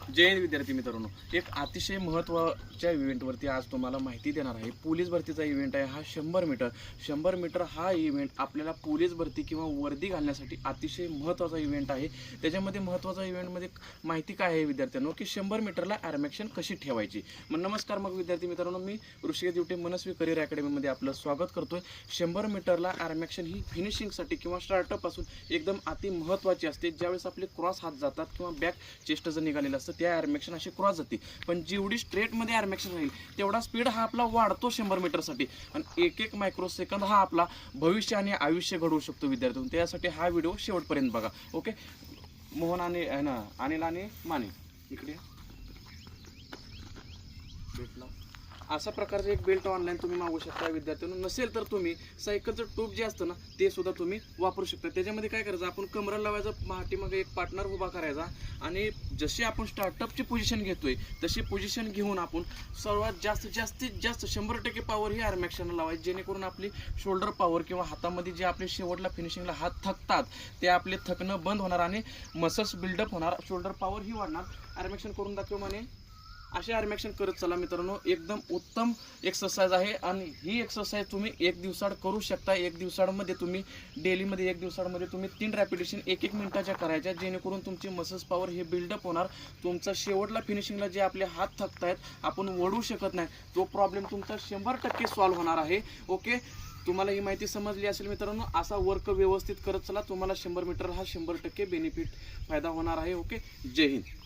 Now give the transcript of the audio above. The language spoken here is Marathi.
जय हिंद विद्यार्थी मित्रांनो, एक अतिशय महत्त्वाच्या इव्हेंटवरती आज तुम्हाला माहिती देणार आहे. पोलीस भरतीचा इव्हेंट आहे हा. 100 मीटर हा इव्हेंट आपल्याला पोलीस भरती किंवा वर्दी घालण्यासाठी अतिशय महत्त्वाचा इव्हेंट आहे. त्याच्यामध्ये महत्त्वाचा इव्हेंटमध्ये माहिती काय आहे विद्यार्थ्यांनो, की 100 मीटरला ॲरमॅक्शन कशी ठेवायची. नमस्कार मग विद्यार्थी मित्रांनो, मी ऋषिकेश दिवटे मनस्वी करिअर अकॅडमीमध्ये आपलं स्वागत करतोय. 100 मीटरला ॲरमॅक्शन ही फिनिशिंगसाठी किंवा स्टार्टअपासून एकदम अति महत्त्वाची असते. ज्यावेळेस आपले क्रॉस हात जातात किंवा बॅक चेस्ट जर निघालेलं असतं त्या ॲरमॅक्शन अशी क्रॉस जाते. पण जेवढी स्ट्रेटमध्ये ॲरमॅक्शन राहील तेवढा स्पीड हा आपला वाढतो 100 मीटरसाठी. आणि एक मायक्रोसेकंद हा आपला भविष्य आणि आयुष्य घडवू शकतो विद्यार्थ्यांनो. त्यासाठी हा व्हिडिओ शेवटपर्यंत बघा. ओके, मोहन आणि अनिल आणि माने इकडे भेटला. अशा प्रकारचे एक बेल्ट ऑनलाईन तुम्ही मागू शकता विद्यार्थ्यांनो. नसेल तर तुम्ही सायकलचं टूब जे असतं ना ते सुद्धा तुम्ही वापरू शकता. त्याच्यामध्ये काय करायचं, आपण कमराला लावायचं, पाठीमागे एक पार्टनर उभा करायचा आणि जशी आपण स्टार्टअपची पोझिशन घेतोय तशी पोझिशन घेऊन आपण सर्वात जास्तीत जास्त 100% पॉवर ही ॲरमॅक्शनला लावायची, जेणेकरून आपली शोल्डर पॉवर किंवा हातामध्ये जे आपले शेवटला फिनिशिंगला हात थकतात ते आपले थकणं बंद होणार आणि मसल्स बिल्डअप होणार, शोल्डर पॉवर ही वाढणार. ॲरमॅक्शन करून दाखव म्हणे. असे ॲरमॅक्शन करत चला मित्रांनो. एकदम उत्तम एक्सरसाइज आहे आणि ही एक्सरसाइज तुम्ही एक दिवसाड करू शकता. एक दिवसाडमध्ये तुम्ही डेलीमध्ये 1 दिवसाडमध्ये तुम्ही 3 रॅपिटेशन 1 मिनिटाच्या करायच्या, जेणेकरून तुमची मसल्स पॉवर हे बिल्डअप होणार. तुमचा शेवटला फिनिशिंगला जे आपले हात थकत आहेत, आपण वळू शकत नाही, तो प्रॉब्लेम तुमचा 100% सॉल्व्ह होणार आहे. ओके, तुम्हाला ही माहिती समजली असेल मित्रांनो. असा वर्क व्यवस्थित करत चला, तुम्हाला 100 मीटर हा 100% बेनिफिट फायदा होणार आहे. ओके, जय हिंद.